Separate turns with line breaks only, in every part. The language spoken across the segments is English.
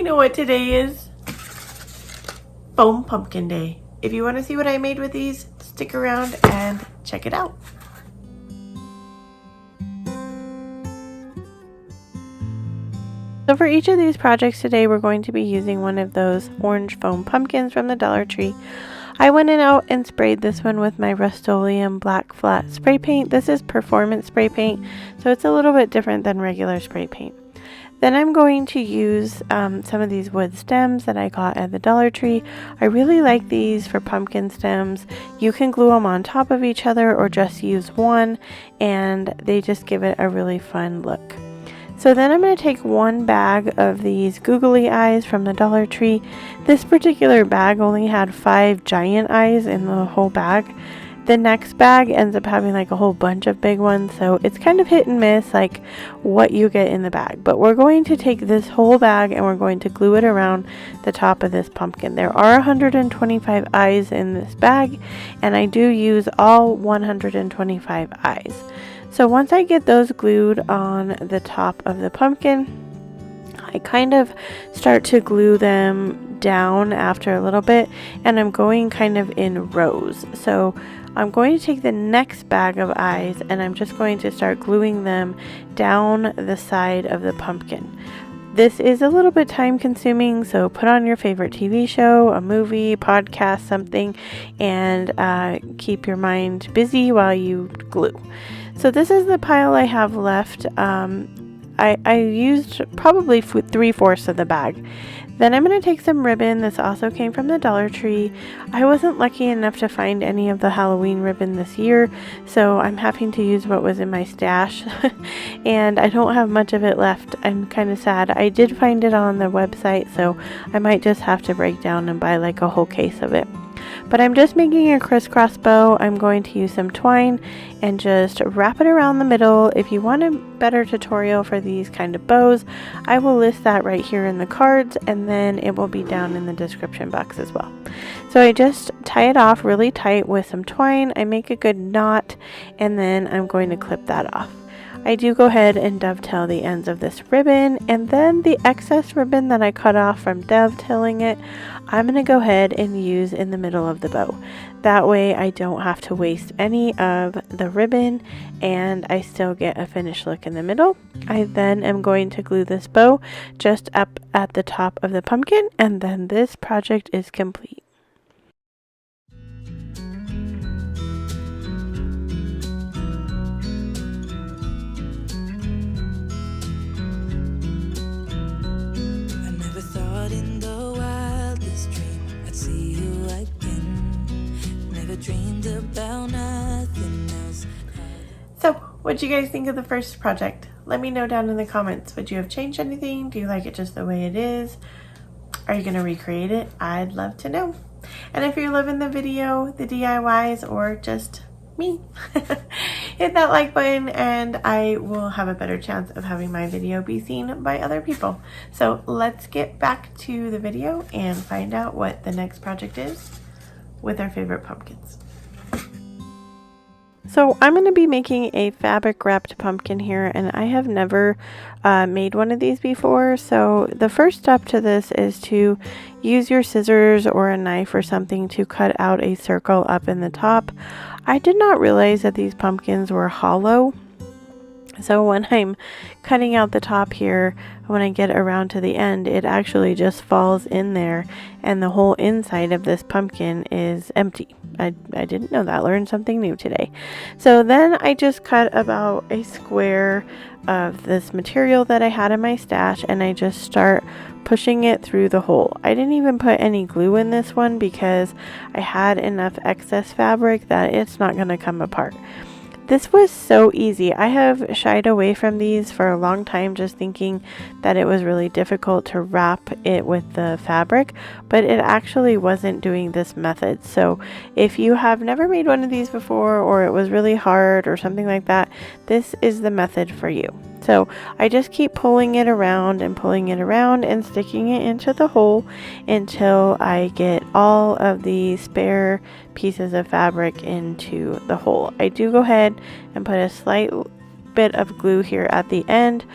You know what today is? Foam Pumpkin Day. If you want to see what I made with these, stick around and check it out. So for each of these projects today, we're going to be using one of those orange foam pumpkins from the Dollar Tree. I went out and sprayed this one with my Rust-Oleum black flat spray paint. This is performance spray paint, so it's a little bit different than regular spray paint. Then I'm going to use some of these wood stems that I got at the Dollar Tree. I really like these for pumpkin stems. You can glue them on top of each other or just use one, and they just give it a really fun look. So then I'm going to take one bag of these googly eyes from the Dollar Tree. This particular bag only had 5 giant eyes in the whole bag. The next bag ends up having like a whole bunch of big ones, so it's kind of hit and miss like what you get in the bag. But we're going to take this whole bag and we're going to glue it around the top of this pumpkin. There are 125 eyes in this bag, and I do use all 125 eyes. So once I get those glued on the top of the pumpkin, I kind of start to glue them down after a little bit, and I'm going kind of in rows. So I'm going to take the next bag of eyes and I'm just going to start gluing them down the side of the pumpkin. This is a little bit time consuming, so put on your favorite TV show, a movie, podcast, something, and keep your mind busy while you glue. So this is the pile I have left. I used probably 3/4 of the bag. Then I'm going to take some ribbon. This also came from the Dollar Tree. I wasn't lucky enough to find any of the Halloween ribbon this year, so I'm having to use what was in my stash, and I don't have much of it left. I'm kind of sad. I did find it on the website, so I might just have to break down and buy like a whole case of it. But I'm just making a crisscross bow. I'm going to use some twine and just wrap it around the middle. If you want a better tutorial for these kind of bows, I will list that right here in the cards, and then it will be down in the description box as well. So I just tie it off really tight with some twine. I make a good knot, and then I'm going to clip that off. I do go ahead and dovetail the ends of this ribbon, and then the excess ribbon that I cut off from dovetailing it, I'm going to go ahead and use in the middle of the bow. That way I don't have to waste any of the ribbon and I still get a finished look in the middle. I then am going to glue this bow just up at the top of the pumpkin, and then this project is complete.
Dreamed about nothing else.
So, what'd you guys think of the first project? Let me know down in the comments. Would you have changed anything? Do you like it just the way it is? Are you going to recreate it? I'd love to know. And if you're loving the video, the DIYs, or just me, hit that like button and I will have a better chance of having my video be seen by other people. So let's get back to the video and find out what the next project is with our favorite pumpkins.
So I'm going to be making a fabric wrapped pumpkin here, and I have never made one of these before. So the first step to this is to use your scissors or a knife or something to cut out a circle up in the top. I did not realize that these pumpkins were hollow. So when I'm cutting out the top here, when I get around to the end, it actually just falls in there and the whole inside of this pumpkin is empty. I didn't know that. Learned something new today. So then I just cut about a square of this material that I had in my stash, and I just start pushing it through the hole. I didn't even put any glue in this one because I had enough excess fabric that it's not going to come apart. This was so easy. I have shied away from these for a long time, just thinking that it was really difficult to wrap it with the fabric, but it actually wasn't doing this method. So if you have never made one of these before, or it was really hard or something like that, this is the method for you. So I just keep pulling it around and sticking it into the hole until I get all of the spare pieces of fabric into the hole. I do go ahead and put a slight bit of glue here at the end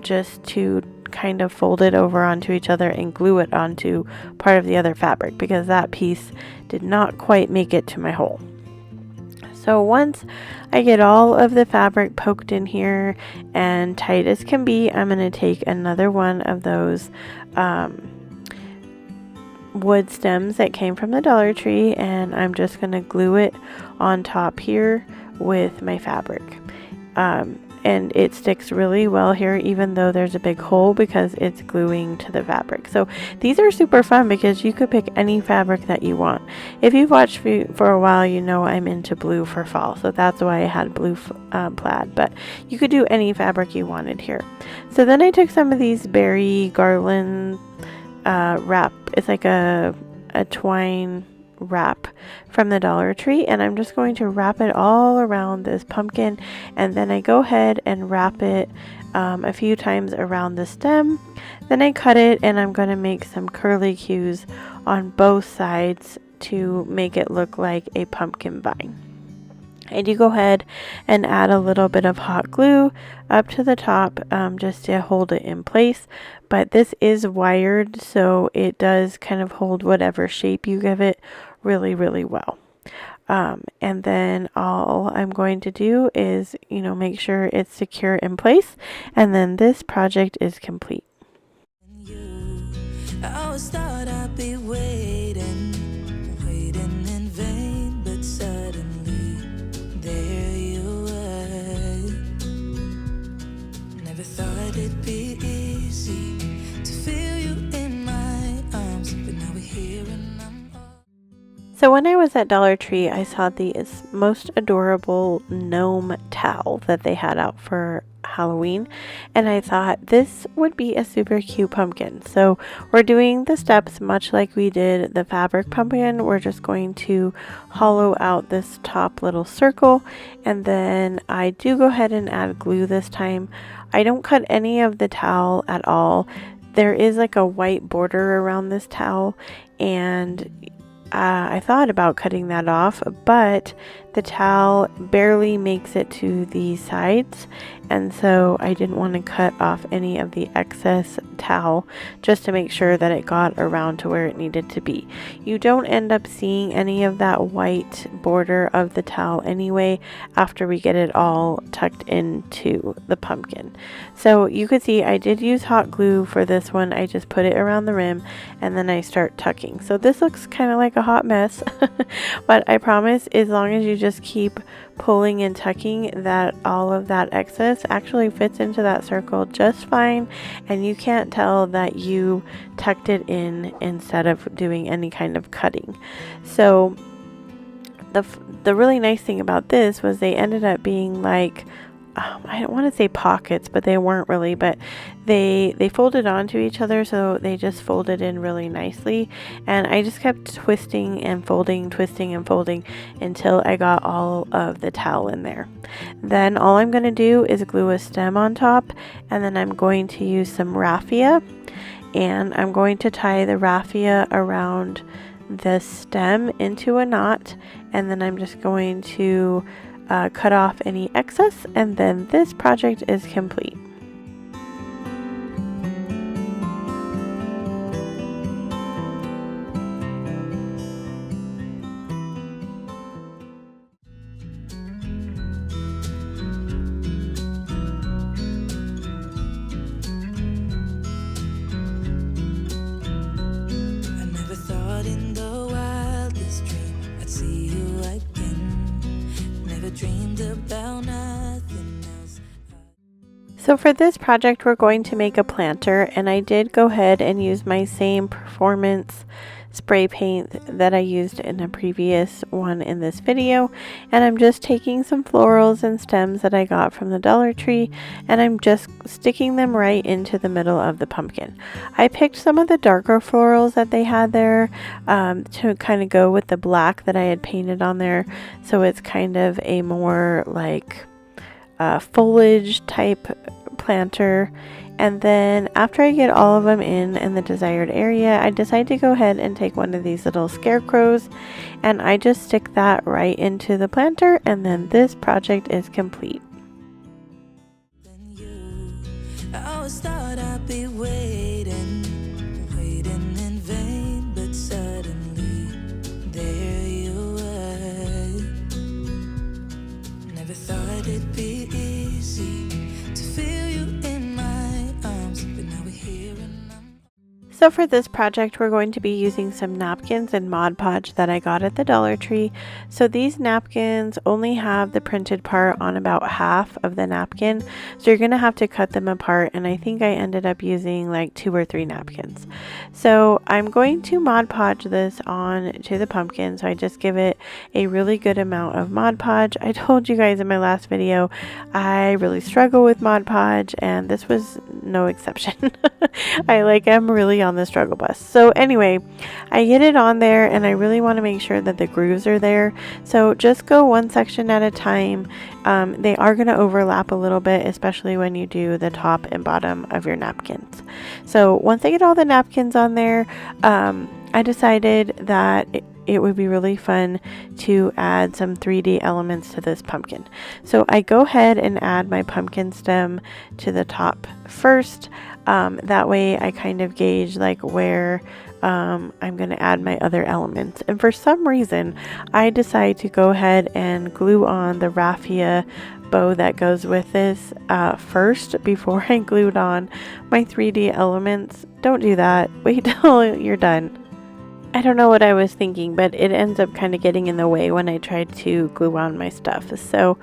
just to kind of fold it over onto each other and glue it onto part of the other fabric, because that piece did not quite make it to my hole. So once I get all of the fabric poked in here and tight as can be, I'm going to take another one of those wood stems that came from the Dollar Tree, and I'm just going to glue it on top here with my fabric. And it sticks really well here, even though there's a big hole, because it's gluing to the fabric. So these are super fun because you could pick any fabric that you want. If you've watched for a while, you know I'm into blue for fall, so that's why I had blue plaid, but you could do any fabric you wanted here. So then I took some of these berry garland wrap. It's like a twine wrap from the Dollar Tree, and I'm just going to wrap it all around this pumpkin, and then I go ahead and wrap it a few times around the stem. Then I cut it, and I'm going to make some curly cues on both sides to make it look like a pumpkin vine. I do go ahead and add a little bit of hot glue up to the top just to hold it in place, but this is wired, so it does kind of hold whatever shape you give it really, really well. And then all I'm going to do is, make sure it's secure in place, and then this project is complete.
I always thought I'd be waiting in vain, but suddenly there you were. Never thought it'd be easy to feel you in my arms, but now we're here and I'm all.
So when I was at Dollar Tree, I saw the most adorable gnome towel that they had out for Halloween, and I thought this would be a super cute pumpkin. So we're doing the steps much like we did the fabric pumpkin. We're just going to hollow out this top little circle, and then I do go ahead and add glue this time. I don't cut any of the towel at all. There is like a white border around this towel, and I thought about cutting that off, but the towel barely makes it to the sides, and so I didn't want to cut off any of the excess towel just to make sure that it got around to where it needed to be. You don't end up seeing any of that white border of the towel anyway after we get it all tucked into the pumpkin. So you could see I did use hot glue for this one. I just put it around the rim and then I start tucking. So this looks kind of like a hot mess, but I promise as long as you just keep pulling and tucking, that all of that excess actually fits into that circle just fine, and you can't tell that you tucked it in instead of doing any kind of cutting. So the really nice thing about this was they ended up being like, I don't want to say pockets, but they weren't really, but they folded onto each other, so they just folded in really nicely, and I just kept twisting and folding, twisting and folding until I got all of the towel in there. Then all I'm going to do is glue a stem on top, and then I'm going to use some raffia, and I'm going to tie the raffia around the stem into a knot, and then I'm just going to cut off any excess, and then this project is complete.
I never thought in the wildest dream I'd see you again. Never dreamed about nothing else.
So for this project, we're going to make a planter, and I did go ahead and use my same performance spray paint that I used in a previous one in this video, and I'm just taking some florals and stems that I got from the Dollar Tree, and I'm just sticking them right into the middle of the pumpkin. I picked some of the darker florals that they had there to kind of go with the black that I had painted on there, so it's kind of a more like foliage type planter. And then after I get all of them in the desired area, I decide to go ahead and take one of these little scarecrows, and I just stick that right into the planter, and then this project is complete.
I always thought I'd be
So for this project, we're going to be using some napkins and Mod Podge that I got at the Dollar Tree. So these napkins only have the printed part on about half of the napkin. So you're going to have to cut them apart, and I think I ended up using like 2 or 3 napkins. So I'm going to Mod Podge this on to the pumpkin. So I just give it a really good amount of Mod Podge. I told you guys in my last video, I really struggle with Mod Podge, and this was no exception. I'm really on the struggle bus. So anyway, I get it on there, and I really want to make sure that the grooves are there. So just go one section at a time. They are going to overlap a little bit, especially when you do the top and bottom of your napkins. So once I get all the napkins on there, I decided that it would be really fun to add some 3D elements to this pumpkin. So I go ahead and add my pumpkin stem to the top first. That way I kind of gauge like where I'm going to add my other elements. And for some reason, I decide to go ahead and glue on the raffia bow that goes with this first before I glued on my 3D elements. Don't do that. Wait till you're done. I don't know what I was thinking, but it ends up kind of getting in the way when I try to glue on my stuff. So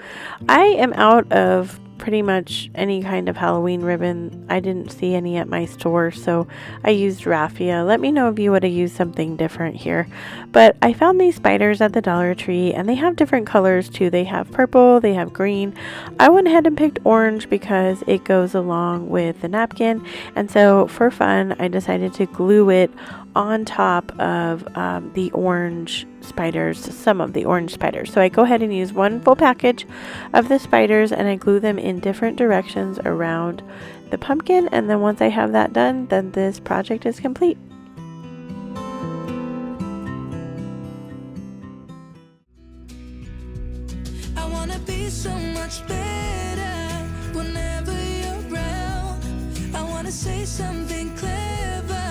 I am out of pretty much any kind of Halloween ribbon. I didn't see any at my store, so I used raffia. Let me know if you would have used something different here. But I found these spiders at the Dollar Tree, and they have different colors too. They have purple, they have green. I went ahead and picked orange because it goes along with the napkin, and so for fun I decided to glue it on top of the orange spiders, some of the orange spiders. So I go ahead and use one full package of the spiders, and I glue them in different directions around the pumpkin, and then once I have that done, then this project is complete.
I wanna be so much better whenever you're around. I wanna say something clever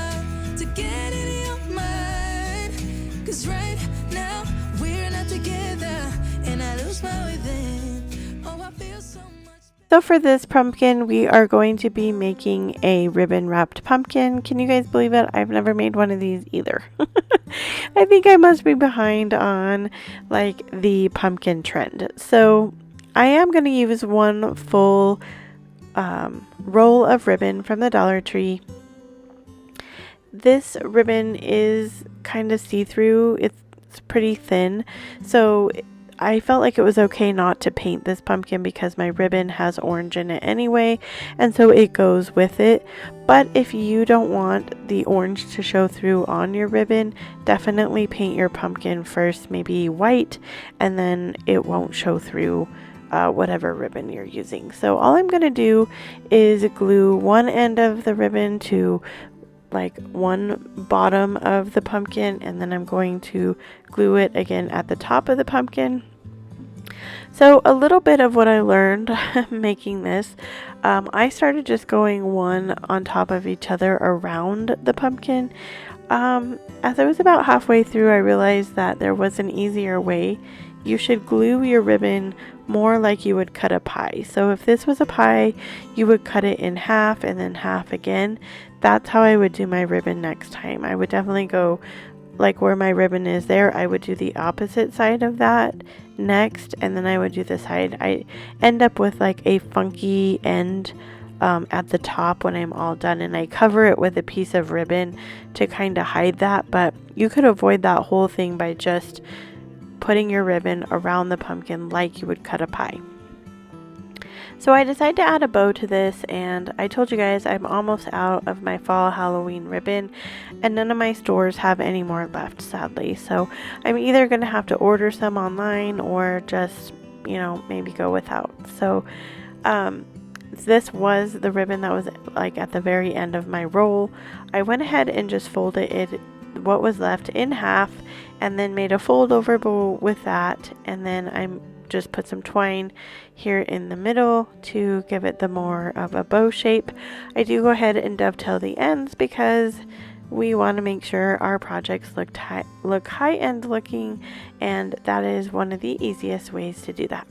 to get in your mind, 'cause right now we're not together and I lose my way then. Oh, I feel so much.
So for this pumpkin, we are going to be making a ribbon wrapped pumpkin. Can you guys believe it? I've never made one of these either. I think I must be behind on like the pumpkin trend. So I am going to use one full roll of ribbon from the Dollar Tree. This ribbon is kind of see-through. It's pretty thin, so I felt like it was okay not to paint this pumpkin because my ribbon has orange in it anyway, and so it goes with it. But if you don't want the orange to show through on your ribbon, definitely paint your pumpkin first, maybe white, and then it won't show through whatever ribbon you're using. So all I'm going to do is glue one end of the ribbon to like one bottom of the pumpkin, and then I'm going to glue it again at the top of the pumpkin. So a little bit of what I learned making this, I started just going one on top of each other around the pumpkin. As I was about halfway through, I realized that there was an easier way. You should glue your ribbon more like you would cut a pie. So if this was a pie, you would cut it in half and then half again. That's how I would do my ribbon next time. I would definitely go like where my ribbon is there, I would do the opposite side of that next, and then I would do the side. I end up with like a funky end at the top when I'm all done, and I cover it with a piece of ribbon to kind of hide that, but you could avoid that whole thing by just putting your ribbon around the pumpkin like you would cut a pie. So I decided to add a bow to this, and I told you guys I'm almost out of my fall Halloween ribbon, and none of my stores have any more left, sadly. So I'm either going to have to order some online or just, maybe go without. So this was the ribbon that was like at the very end of my roll. I went ahead and just folded it, what was left, in half, and then made a fold over bow with that, and then I'm just put some twine here in the middle to give it the more of a bow shape. I do go ahead and dovetail the ends because we want to make sure our projects look high-end looking, and that is one of the easiest ways to do that.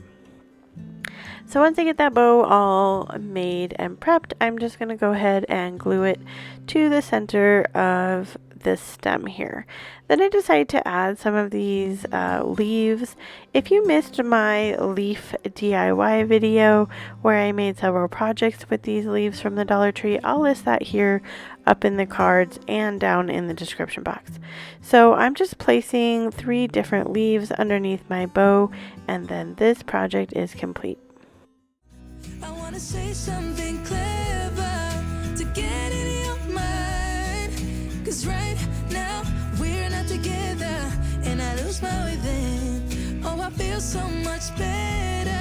So once I get that bow all made and prepped, I'm just going to go ahead and glue it to the center of this stem here. Then I decided to add some of these leaves. If you missed my leaf DIY video where I made several projects with these leaves from the Dollar Tree, I'll list that here up in the cards and down in the description box. So I'm just placing 3 different leaves underneath my bow, and then this project is complete.
I wanna say something clever to get in your mind. 'Cause right now we're not together and I lose my way then. Oh, I feel so much better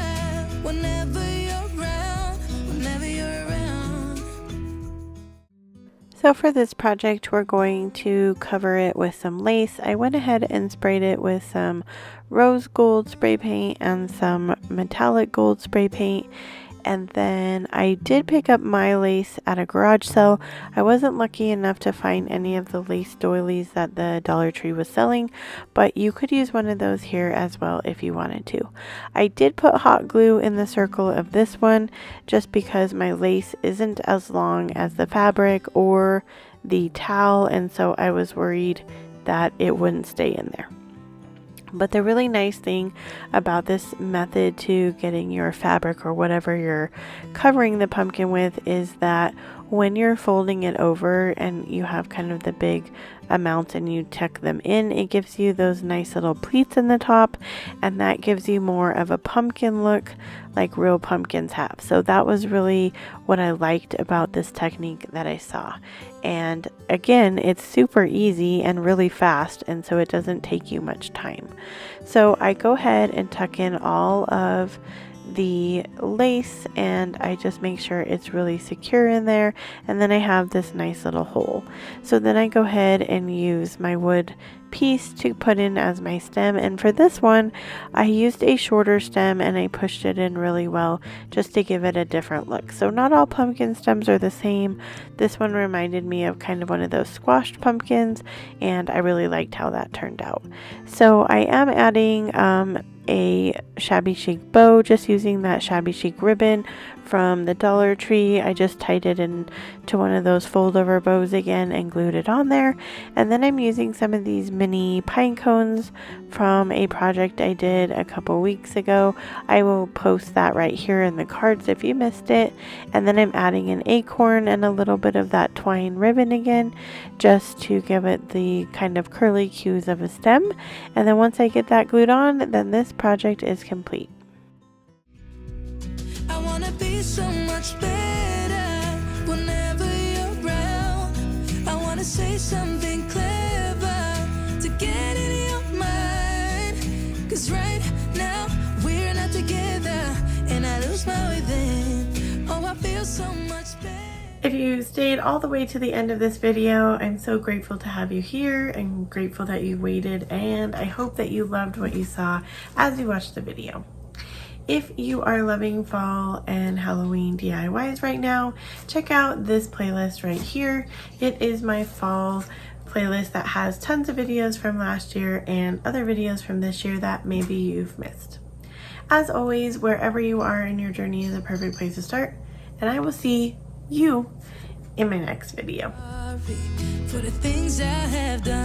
whenever you're around, whenever you're around.
So for this project, we're going to cover it with some lace. I went ahead and sprayed it with some rose gold spray paint and some metallic gold spray paint. And then I did pick up my lace at a garage sale. I wasn't lucky enough to find any of the lace doilies that the Dollar Tree was selling, but you could use one of those here as well if you wanted to. I did put hot glue in the circle of this one just because my lace isn't as long as the fabric or the towel, and so I was worried that it wouldn't stay in there. But the really nice thing about this method to getting your fabric or whatever you're covering the pumpkin with is that when you're folding it over and you have kind of the big amounts and you tuck them in, it gives you those nice little pleats in the top, and that gives you more of a pumpkin look like real pumpkins have. So that was really what I liked about this technique that I saw. And again, it's super easy and really fast, and so it doesn't take you much time. So I go ahead and tuck in all of the lace, and I just make sure it's really secure in there, and then I have this nice little hole. So then I go ahead and use my wood piece to put in as my stem, and for this one I used a shorter stem and I pushed it in really well just to give it a different look. So not all pumpkin stems are the same. This one reminded me of kind of one of those squashed pumpkins, and I really liked how that turned out. So I am adding a shabby chic bow, just using that shabby chic ribbon from the Dollar Tree. I just tied it into one of those fold over bows again and glued it on there. And then I'm using some of these mini pine cones from a project I did a couple weeks ago. I will post that right here in the cards if you missed it. And then I'm adding an acorn and a little bit of that twine ribbon again, just to give it the kind of curly cues of a stem. And then once I get that glued on, then this project is complete.
I wanna be so much better whenever you're around. I wanna say something clever to get in your mind. 'Cause right now we're not together and I lose my way then. Oh, I feel so much better.
If you stayed all the way to the end of this video, I'm so grateful to have you here and grateful that you waited, and I hope that you loved what you saw as you watched the video. If you are loving fall and Halloween DIYs right now, check out this playlist right here. It is my fall playlist that has tons of videos from last year and other videos from this year that maybe you've missed. As always, wherever you are in your journey is a perfect place to start, and I will see you in my next video.
For the things I have done.